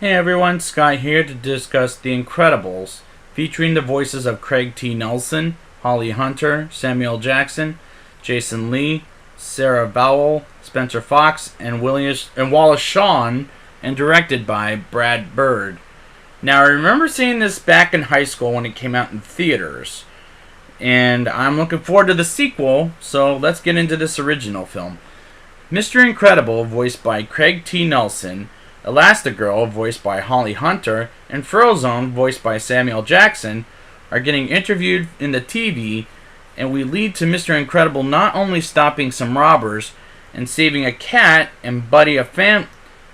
Hey everyone, Scott here to discuss The Incredibles, featuring the voices of Craig T. Nelson, Holly Hunter, Samuel Jackson, Jason Lee, Sarah Vowell, Spencer Fox, and Wallace Shawn, and directed by Brad Bird. Now, I remember seeing this back in high school when it came out in theaters, and I'm looking forward to the sequel, so let's get into this original film. Mr. Incredible, voiced by Craig T. Nelson, Elastigirl, voiced by Holly Hunter, and Frozone, voiced by Samuel Jackson, are getting interviewed in the TV, and we lead to Mr. Incredible not only stopping some robbers and saving a cat and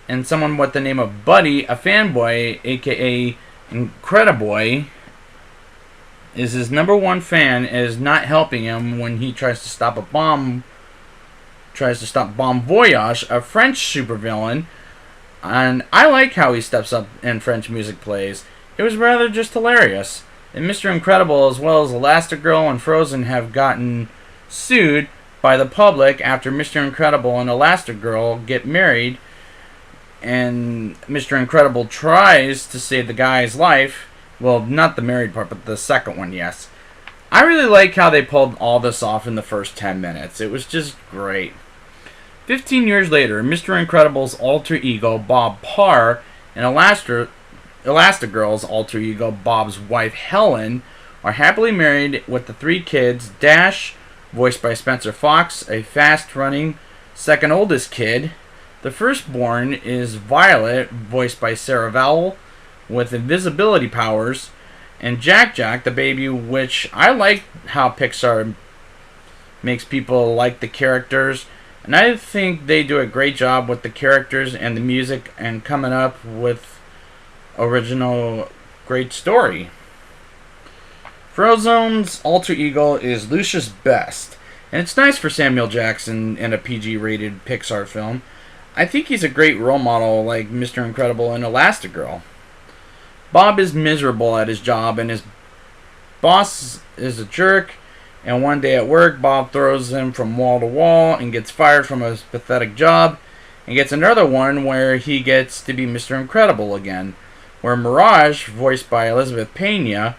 and someone with the name of Buddy, a fanboy, aka Incrediboy, is his number one fan, is not helping him when he tries to stop Bon Voyage, a French supervillain. And I like how he steps up and French music plays. It was rather just hilarious. And Mr. Incredible, as well as Elastigirl and Frozen, have gotten sued by the public after Mr. Incredible and Elastigirl get married. And Mr. Incredible tries to save the guy's life. Well, not the married part, but the second one, yes. I really like how they pulled all this off in the first 10 minutes. It was just great. 15 years later, Mr. Incredible's alter ego, Bob Parr, and Elastigirl's alter ego, Bob's wife, Helen, are happily married with the three kids: Dash, voiced by Spencer Fox, a fast-running second oldest kid. The firstborn is Violet, voiced by Sarah Vowell, with invisibility powers, and Jack Jack, the baby, which I like how Pixar makes people like the characters. And I think they do a great job with the characters and the music and coming up with original great story. Frozone's alter ego is Lucius Best. And it's nice for Samuel Jackson in a PG-rated Pixar film. I think he's a great role model like Mr. Incredible and Elastigirl. Bob is miserable at his job and his boss is a jerk. And one day at work, Bob throws him from wall to wall and gets fired from his pathetic job. And gets another one where he gets to be Mr. Incredible again. Where Mirage, voiced by Elizabeth Pena,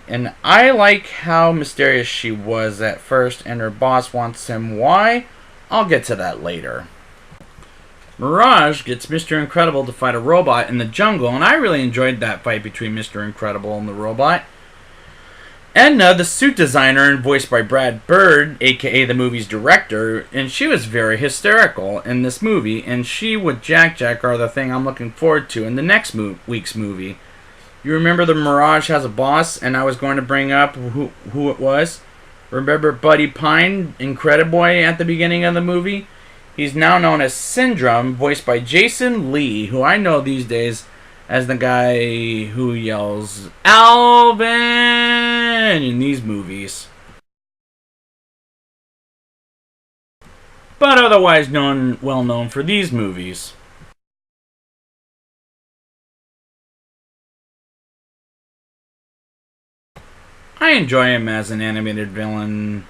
and I like how mysterious she was at first, and her boss wants him. Why? I'll get to that later. Mirage gets Mr. Incredible to fight a robot in the jungle, and I really enjoyed that fight between Mr. Incredible and the robot. Edna, the suit designer, and voiced by Brad Bird, aka the movie's director, and she was very hysterical in this movie, and she with Jack Jack are the thing I'm looking forward to in the next week's movie. You remember the Mirage has a boss, and I was going to bring up who it was? Remember Buddy Pine, Incrediboy, at the beginning of the movie? He's now known as Syndrome, voiced by Jason Lee, who I know these days as the guy who yells Alvin in these movies, but otherwise well known for these movies. I enjoy him as an animated villain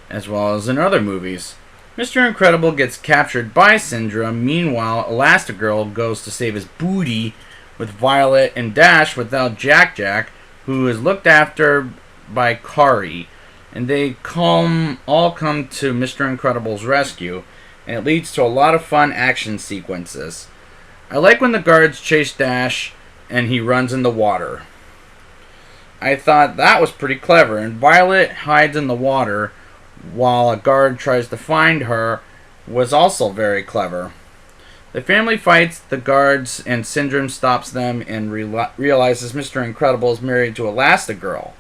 as well as in other movies. Mr. Incredible gets captured by Syndrome. Meanwhile, Elastigirl goes to save his booty with Violet and Dash without Jack Jack, who is looked after by Kari, and they all come to Mr. Incredible's rescue, and it leads to a lot of fun action sequences. I like when the guards chase Dash and he runs in the water. I thought that was pretty clever, and Violet hides in the water while a guard tries to find her was also very clever. The family fights the guards, and Syndrome stops them and realizes Mr. Incredible is married to Elastigirl,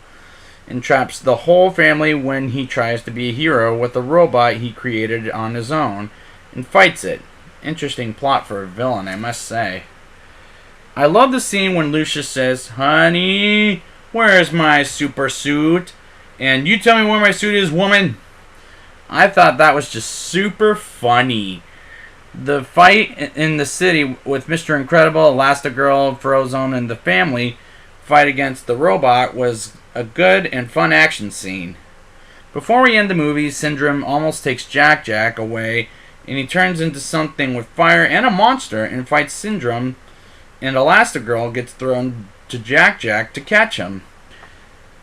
and traps the whole family when he tries to be a hero with a robot he created on his own, and fights it. Interesting plot for a villain, I must say. I love the scene when Lucius says, "Honey, where's my super suit? And you tell me where my suit is, woman." I thought that was just super funny. The fight in the city with Mr. Incredible, Elastigirl, Frozone, and the family fight against the robot was a good and fun action scene. Before we end the movie, Syndrome almost takes Jack Jack away, and he turns into something with fire and a monster and fights Syndrome and Elastigirl gets thrown to Jack Jack to catch him.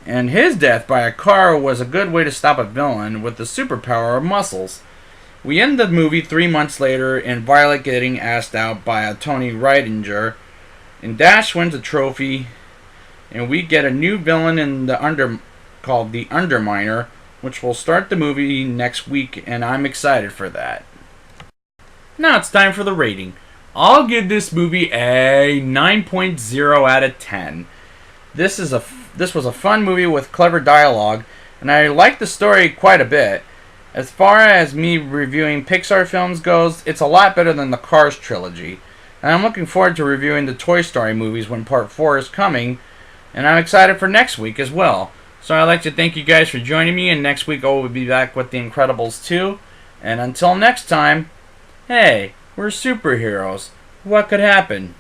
And his death by a car was a good way to stop a villain with the superpower of muscles. We end the movie 3 months later in Violet getting asked out by a Tony Reidinger, and Dash wins a trophy, and we get a new villain in the called the Underminer, which will start the movie next week, and I'm excited for that. Now it's time for the rating. I'll give this movie a 9.0 out of 10. This was a fun movie with clever dialogue, and I liked the story quite a bit. As far as me reviewing Pixar films goes, it's a lot better than the Cars trilogy. And I'm looking forward to reviewing the Toy Story movies when Part 4 is coming, and I'm excited for next week as well. So I'd like to thank you guys for joining me, and next week I will be back with The Incredibles 2. And until next time, hey, we're superheroes. What could happen?